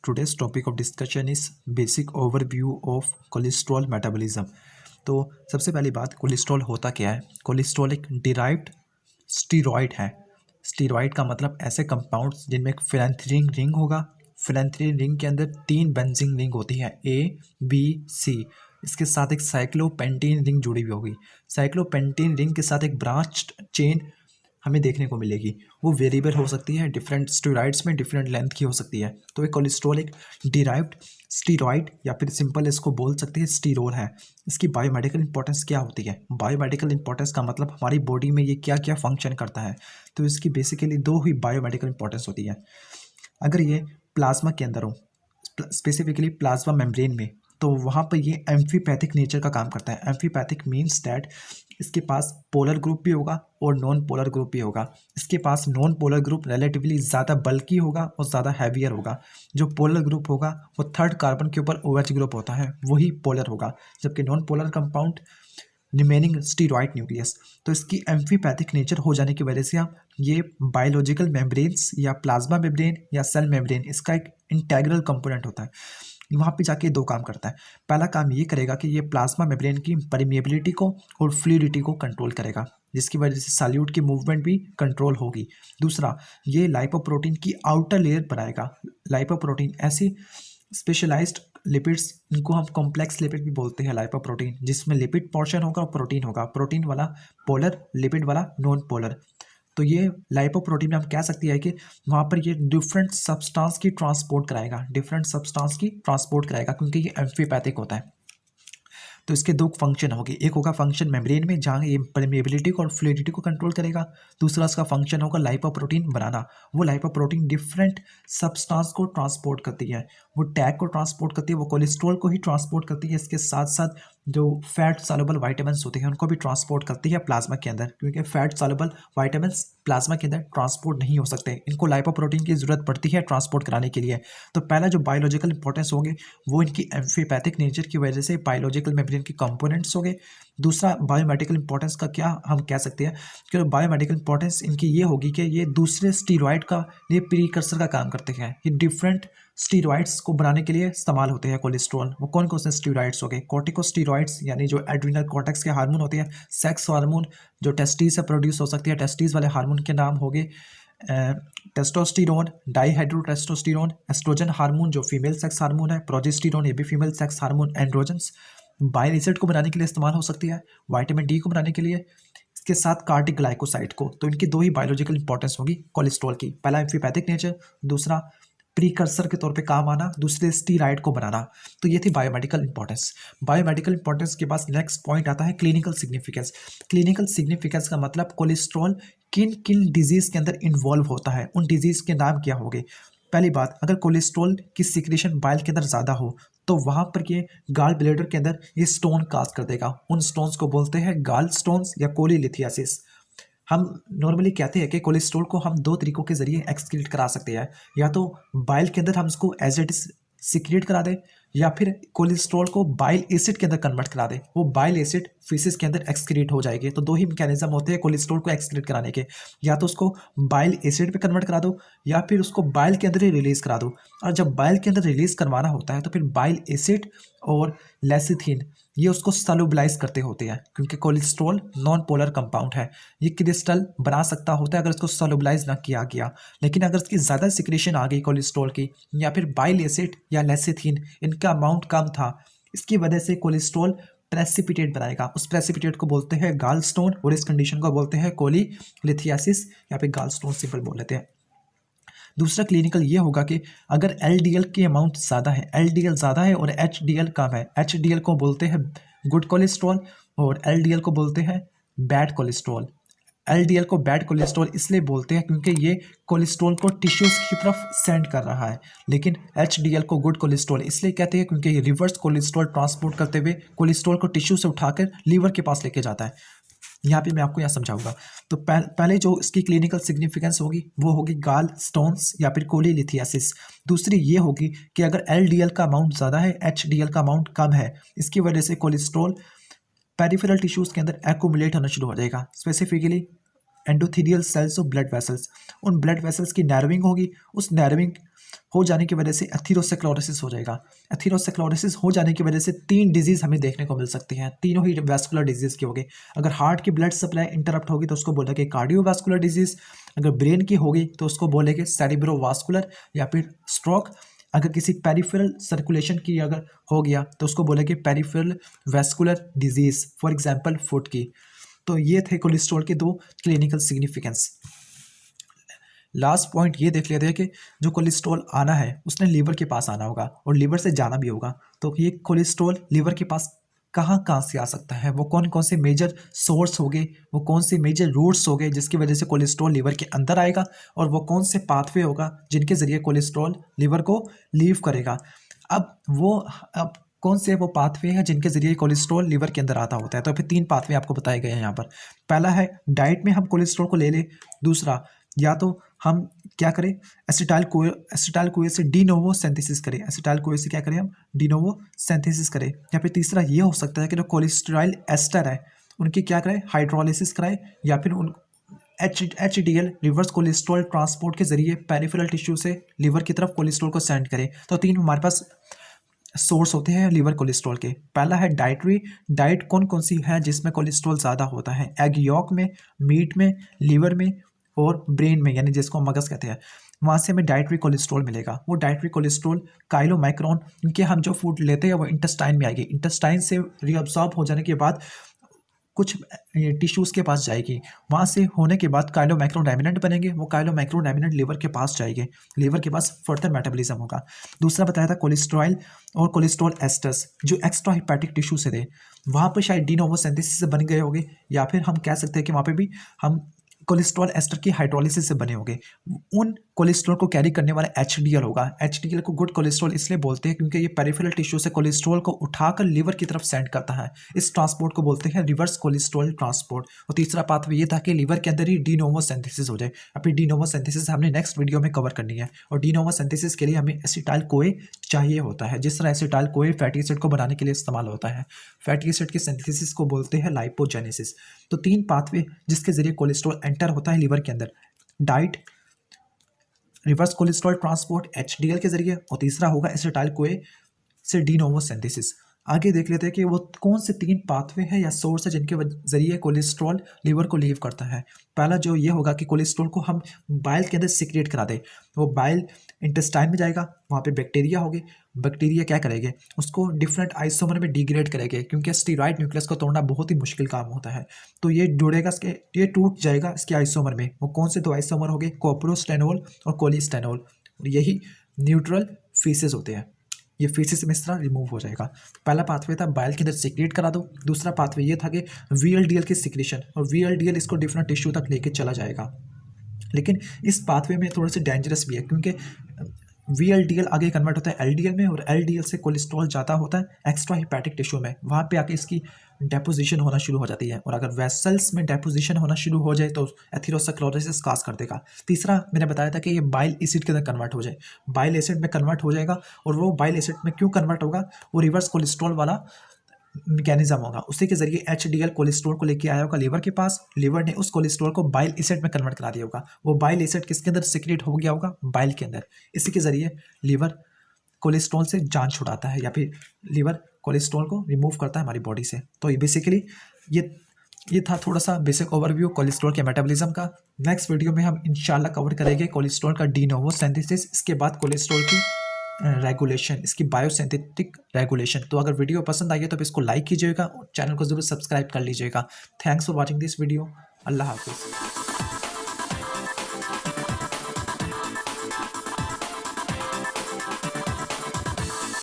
Today's topic of discussion is basic overview of cholesterol metabolism. तो सबसे पहली बात, कोलेस्ट्रॉल होता क्या है? कोलेस्ट्रॉल एक डिराइव्ड स्टीरॉयड है। स्टीरॉयड का मतलब ऐसे कंपाउंड्स जिनमें एक फिनेंथ्रीन रिंग होगा। फिनेंथ्रीन रिंग के अंदर 3 बेंजीन रिंग होती है, ए बी सी। इसके साथ एक साइक्लोपेंटीन रिंग जुड़ी हुई होगी। साइक्लोपेंटीन रिंग के साथ एक ब्रांच चेन हमें देखने को मिलेगी। वो वेरिएबल हो सकती है, डिफरेंट स्टेरॉइड्स में डिफरेंट लेंथ की हो सकती है। तो ये कोलेस्ट्रॉल एक डिराइव्ड स्टीरॉयड या फिर सिंपल इसको बोल सकते हैं स्टीरोल है। इसकी बायोमेडिकल इंपॉर्टेंस क्या होती है? बायोमेडिकल इंपॉर्टेंस का मतलब हमारी बॉडी में ये क्या क्या फंक्शन करता है। तो इसकी बेसिकली 2 ही बायोमेडिकल इंपॉर्टेंस होती है। अगर ये प्लाज्मा के अंदर हो, स्पेसिफिकली प्लाज्मा मेम्ब्रेन में, तो वहाँ पर ये एम्फीपैथिक नेचर का काम करता है। एम्फीपैथिक मीन्स दैट इसके पास पोलर ग्रुप भी होगा और नॉन पोलर ग्रुप भी होगा। इसके पास नॉन पोलर ग्रुप रिलेटिवली ज़्यादा बल्की होगा और ज़्यादा हैवियर होगा। जो पोलर ग्रुप होगा वो 3rd कार्बन के ऊपर OH ग्रुप होता है, वही पोलर होगा, जबकि non polar compound remaining steroid nucleus. तो इसकी एम्फीपैथिक नेचर हो जाने की वजह से हम ये बायोलॉजिकल मेम्ब्रेन्स या प्लाज्मा मेम्ब्रेन या सेल मेम्ब्रेन, इसका एक इंटेग्रल कंपोनेंट होता है। वहाँ पे जाके 2 काम करता है। पहला काम ये करेगा कि ये प्लाज्मा मेम्ब्रेन की परमिएबिलिटी को और फ्लूइडिटी को कंट्रोल करेगा, जिसकी वजह से सॉल्यूट की मूवमेंट भी कंट्रोल होगी। दूसरा, ये लाइपोप्रोटीन की आउटर लेयर बनाएगा। लाइपोप्रोटीन ऐसी स्पेशलाइज्ड लिपिड्स, इनको हम कॉम्प्लेक्स लिपिड भी बोलते हैं लाइपोप्रोटीन, जिसमें लिपिड पोर्शन होगा और प्रोटीन होगा। प्रोटीन वाला पोलर, लिपिड वाला नॉन पोलर। तो ये लाइपोप्रोटीन में हम कह सकते हैं कि वहाँ पर ये डिफरेंट सब्सटेंस की ट्रांसपोर्ट कराएगा, क्योंकि ये एम्फीपैथिक होता है। तो इसके 2 फंक्शन होंगे। एक होगा फंक्शन मेम्ब्रेन में, जहाँ ये परमेबिलिटी को और फ्लूइडिटी को कंट्रोल करेगा। दूसरा इसका फंक्शन होगा लाइपोप्रोटीन बनाना। वो लाइपोप्रोटीन डिफरेंट सब्सटेंस को ट्रांसपोर्ट करती है, वो टैग को ट्रांसपोर्ट करती है, वो कोलेस्ट्रॉल को ही ट्रांसपोर्ट करती है। इसके साथ साथ जो फैट सॉल्युबल वाइटामिन्स होते हैं उनको भी ट्रांसपोर्ट करती है प्लाज्मा के अंदर, क्योंकि फैट सॉल्युबल वाइटामिन्स प्लाज्मा के अंदर ट्रांसपोर्ट नहीं हो सकते। इनको लाइपोप्रोटीन की जरूरत पड़ती है ट्रांसपोर्ट कराने के लिए। तो पहला जो बायोलॉजिकल इंपॉर्टेंस होंगे वो इनकी एम्फीपैथिक नेचर की वजह से बायोलॉजिकल मेम्ब्रेन के कंपोनेंट्स हो गए। दूसरा, बायोमेडिकल इंपॉर्टेंस का क्या हम कह सकते हैं कि बायोमेडिकल इंपॉर्टेंस इनकी ये होगी कि ये दूसरे स्टीरॉयड का ये प्रीकर्सर का काम करते हैं। ये डिफरेंट स्टीरॉयड्स को बनाने के लिए इस्तेमाल होते हैं कोलेस्ट्रॉल। वो कौन कौन से स्टीरॉयड्स हो गए? कॉर्टिकोस्टीरॉयड्स, यानी जो एड्रिनल कॉर्टेक्स के हार्मोन होते हैं। सेक्स हार्मोन जो टेस्टिस से प्रोड्यूस हो सकती है, टेस्टिस वाले हार्मोन के नाम हो गए टेस्टोस्टेरोन, डाईहाइड्रोटेस्टोस्टेरोन। एस्ट्रोजन हार्मोन जो फीमेल सेक्स हार्मोन है। प्रोजेस्टेरोन ये भी female sex hormone. Androgens bile acid को बनाने के लिए इस्तेमाल हो सकती है, विटामिन डी को बनाने के लिए, इसके साथ कार्डिक ग्लाइकोसाइड को। तो इनकी 2 ही बायोलॉजिकल इंपॉर्टेंस होगी कोलेस्ट्रॉल की। पहला एम्फीपैथिक नेचर, दूसरा प्रीकर्सर के तौर पे काम आना, दूसरे स्टीरॉयड को बनाना। तो ये थी बायोमेडिकल इंपॉर्टेंस। बायोमेडिकल इंपॉर्टेंस के पास नेक्स्ट पॉइंट आता है क्लिनिकल सिग्निफिकेंस। क्लिनिकल सिग्निफिकेंस का मतलब कोलेस्ट्रॉल किन किन डिजीज के अंदर इन्वॉल्व होता है, उन डिजीज के नाम क्या होंगे। पहली बात, अगर कोलेस्ट्रॉल की सिक्रेशन बाइल के अंदर ज़्यादा हो तो वहाँ पर ये गाल ब्लैडर के अंदर ये स्टोन काज कर देगा। उन स्टोन्स को बोलते हैं गाल स्टोन्स या कोलीलिथियासिस। हम नॉर्मली कहते हैं कि कोलेस्ट्रॉल को हम 2 तरीकों के जरिए एक्सक्रीट करा सकते हैं। या तो बाइल के अंदर हम इसको एज इट इज सिक्रेट करा दें, या फिर कोलेस्ट्रॉल को बाइल एसिड के अंदर कन्वर्ट करा दें। वो बाइल एसिड फीसिस के अंदर एक्सक्रीट हो जाएगी। तो 2 ही मैकेनिज्म होते हैं कोलेस्ट्रॉल को एक्सक्रीट कराने के। या तो उसको बाइल एसिड पे कन्वर्ट करा दो, या फिर उसको बाइल के अंदर ही रिलीज करा दो। और जब बाइल के अंदर रिलीज करवाना होता है तो फिर बाइल एसिड और लेसिथिन ये उसको सॉल्युबलाइज करते होते हैं, क्योंकि कोलेस्ट्रॉल नॉन पोलर कंपाउंड है। ये क्रिस्टल बना सकता होता है अगर इसको सॉल्युबलाइज ना किया गया। लेकिन अगर इसकी ज़्यादा सिक्रेशन आ गई कोलेस्ट्रॉल की, या फिर बाइल एसिड या लेसिथिन इनका अमाउंट कम था, इसकी वजह से कोलेस्ट्रॉल प्रेसिपिटेट बनाएगा। उस प्रेसिपिटेट को बोलते हैं गाल स्टोन, और इस कंडीशन को बोलते हैं कोलीलिथियासिस या फिर गाल स्टोन सिंपल बोल लेते हैं। दूसरा क्लिनिकल ये होगा कि अगर LDL की अमाउंट ज़्यादा है, LDL ज़्यादा है और HDL कम है। HDL को बोलते हैं गुड कोलेस्ट्रॉल और LDL को बोलते हैं बैड कोलेस्ट्रॉल। LDL को बैड कोलेस्ट्रॉल इसलिए बोलते हैं क्योंकि ये कोलेस्ट्रॉल को टिश्यूज़ की तरफ सेंड कर रहा है। लेकिन HDL को गुड कोलेस्ट्रॉल इसलिए कहते हैं क्योंकि ये रिवर्स कोलेस्ट्रॉल ट्रांसपोर्ट करते हुए कोलेस्ट्रॉल को टिश्यू से उठाकर लीवर के पास लेके जाता है। यहाँ पे मैं आपको यहाँ समझाऊंगा। तो पहले जो इसकी क्लिनिकल सिग्निफिकेंस होगी वो होगी गाल स्टोन्स या फिर कोलीलिथियासिस। दूसरी ये होगी कि अगर LDL का अमाउंट ज़्यादा है, HDL का अमाउंट कम है, इसकी वजह से कोलेस्ट्रॉल पेरिफेरल टिश्यूज़ के अंदर एक्यूमुलेट होना शुरू हो जाएगा, स्पेसिफिकली एंडोथेलियल सेल्स और ब्लड वेसल्स। उन ब्लड वेसल्स की नैरोइंग होगी, उस नैरोइंग हो जाने की वजह से एथेरोस्क्लेरोसिस हो जाएगा। एथेरोस्क्लेरोसिस हो जाने की वजह से 3 डिजीज़ हमें देखने को मिल सकती हैं, तीनों ही वैस्कुलर डिजीज़ की होगी। अगर हार्ट की ब्लड सप्लाई इंटरप्ट होगी तो उसको बोलेंगे कार्डियोवास्कुलर डिजीज़, अगर ब्रेन की होगी तो उसको बोलेंगे सेरिब्रोवास्कुलर या फिर स्ट्रोक, अगर किसी पेरिफेरल सर्कुलेशन की अगर हो गया तो उसको बोलेंगे peripheral vascular disease, for example foot की। तो ये थे कोलेस्ट्रॉल के 2 क्लिनिकल सिग्निफिकेंस। लास्ट पॉइंट ये देख लेते हैं कि जो कोलेस्ट्रॉल आना है उसने लीवर के पास आना होगा और लीवर से जाना भी होगा। तो ये कोलेस्ट्रॉल लीवर के पास कहाँ कहाँ से आ सकता है, वो कौन कौन से मेजर सोर्स हो गए, वो कौन से मेजर रूट्स हो गए जिसकी वजह से कोलेस्ट्रॉल लीवर के अंदर आएगा, और वो कौन से पाथवे होगा जिनके ज़रिए कोलेस्ट्रॉल लीवर को लीव करेगा। अब कौन से वो पाथवे हैं जिनके जरिए कोलेस्ट्रॉल लीवर के अंदर आता होता है। तो फिर 3 पाथवे आपको बताए गए हैं यहाँ पर। पहला है डाइट में हम कोलेस्ट्रॉल को ले लें। दूसरा, या तो हम क्या करें, एसिटाइल कोए से डी नोवो सिंथेसिस करें, एसिटाइल कोए से क्या करें हम, डी नोवो सिंथेसिस करें। या फिर तीसरा ये हो सकता है कि जो कोलेस्ट्रॉल एस्टर है उनकी क्या करें, हाइड्रोलिसिस कराएं, या फिर उन HDL रिवर्स कोलेस्ट्रॉल ट्रांसपोर्ट के जरिए पेरिफेरल टिश्यू से लीवर की तरफ कोलेस्ट्रॉल को सेंड करें। तो 3 हमारे पास सोर्स होते हैं लीवर कोलेस्ट्रॉल के। पहला है डाइटरी, डाइट कौन कौन सी है जिसमें कोलेस्ट्रॉल ज़्यादा होता है, एग यॉक में, मीट में, लीवर में और ब्रेन में, यानी जिसको मगज कहते हैं, वहाँ से हमें डाइटरी कोलेस्ट्रॉल मिलेगा। वो डाइटरी कोलेस्ट्रॉल काइलोमाइक्रोन, इनके हम जो फूड लेते हैं वो इंटेस्टाइन में आएगी, इंटेस्टाइन से रीअब्सॉर्ब हो जाने के बाद कुछ टिश्यूज़ के पास जाएगी, वहाँ से होने के बाद काइलोमाइक्रोडाइमिनेंट बनेंगे, वो काइलोमाइक्रोडाइमिनेंट लीवर के पास जाएंगे, लीवर के पास फर्दर मेटाबॉलिज्म होगा। दूसरा बताया था कोलेस्ट्रॉल और कोलेस्ट्रॉल एस्टर्स जो एक्स्ट्रा हिपैटिक टिश्यू से थे, वहाँ पर शायद डी नोवो सिंथेसिस से बन गए होंगे, या फिर हम कह सकते हैं कि वहाँ पे भी हम कोलेस्ट्रॉल एस्टर की हाइड्रोलिसिस से बने होंगे। उन कोलेस्ट्रॉल को कैरी करने वाला HDL होगा। HDL को गुड कोलेस्ट्रॉल इसलिए बोलते हैं क्योंकि ये पेरिफेरल टिश्यू से कोलेस्ट्रॉल को उठाकर लीवर की तरफ सेंड करता है। इस ट्रांसपोर्ट को बोलते हैं रिवर्स कोलेस्ट्रॉल ट्रांसपोर्ट। और तीसरा पाथवे ये था कि लीवर के अंदर ही डी नोवो सिंथेसिस हो जाए। अभी डी नोवो सिंथेसिस हमने नेक्स्ट वीडियो में कवर करनी है, और डी नोवो सिंथेसिस के लिए हमें एसिटाइल कोए चाहिए होता है। जिस तरह एसिटाइल कोए फैटी एसिड को बनाने के लिए इस्तेमाल होता है, फैटी एसिड की सिंथेसिस को बोलते हैं लाइपोजेनेसिस। तो 3 पाथवे जिसके जरिए कोलेस्ट्रॉल एंटर होता है लीवर के अंदर, diet, reverse cholesterol transport HDL के जरिए, और तीसरा होगा एसिटाइल कोए से डी नोवो सिंथेसिस। आगे देख लेते हैं कि वो कौन से 3 पाथवे हैं या सोर्स है जिनके जरिए कोलेस्ट्रॉल लीवर को लीव करता है। पहला जो ये होगा कि कोलेस्ट्रॉल को हम बाइल के अंदर सिक्रेट करा दें, वो बाइल इंटेस्टाइन में जाएगा, वहाँ पे बैक्टीरिया होगी, बैक्टीरिया क्या करेंगे, उसको डिफरेंट आइसोमर में डिग्रेड करेंगे, क्योंकि स्टीरॉयड न्यूक्लियस को तोड़ना बहुत ही मुश्किल काम होता है। तो ये जुड़ेगा, ये टूट जाएगा इसके आइसोमर में। वो कौन से 2 आइसोमर हो गए, कोप्रोस्टेनोल और कोलिस्टेनोल, और यही न्यूट्रल फीसेस होते हैं। ये फीसेस में इस तरह रिमूव हो जाएगा। पहला पाथवे था बाइल के अंदर सिक्रेट करा दो। दूसरा पाथवे ये था कि VLDL की सिक्रेशन, और VLDL इसको डिफरेंट टिश्यू तक लेके चला जाएगा। लेकिन इस पाथवे में थोड़ा सा डेंजरस भी है, क्योंकि VLDL आगे कन्वर्ट होता है LDL में, और LDL से कोलेस्ट्रॉल ज़्यादा होता है एक्स्ट्रा हिपैटिक टिश्यू में, वहाँ पे आके इसकी डेपोजिशन होना शुरू हो जाती है, और अगर वेसल्स में डेपोजिशन होना शुरू हो जाए तो एथेरोस्क्लेरोसिस काज कर देगा। तीसरा मैंने बताया था कि ये बाइल एसिड के अंदर कन्वर्ट हो जाए, बाइल एसिड में कन्वर्ट हो जाएगा, और वो बाइल एसिड में क्यों कन्वर्ट होगा, वो रिवर्स कोलेस्ट्रॉल वाला मैकेनिज्म होगा। उसी के जरिए HDL कोलेस्ट्रॉल को लेके आया होगा लीवर के पास, लीवर ने उस कोलेस्ट्रॉल को बाइल एसिड में कन्वर्ट करा दिया होगा, वो बाइल एसिड किसके अंदर सिक्रेट हो गया होगा, बाइल के अंदर। इसी के जरिए लीवर कोलेस्ट्रॉल से जान छुड़ाता है, या फिर लीवर कोलेस्ट्रॉल को रिमूव करता है हमारी बॉडी से। तो ये बेसिकली ये था थोड़ा सा बेसिक ओवरव्यू कोलेस्ट्रॉल के मेटाबॉलिज्म का। नेक्स्ट वीडियो में हम इंशाल्लाह कवर करेंगे कोलेस्ट्रॉल का डी नोवो सिंथेसिस, इसके बाद कोलेस्ट्रॉल की रेगुलेशन, इसकी बायोसिंथेटिक रेगुलेशन। तो अगर वीडियो पसंद आई है तो इसको लाइक कीजिएगा, चैनल को जरूर सब्सक्राइब कर लीजिएगा। Thanks for watching this video. अल्लाह हाफिज़।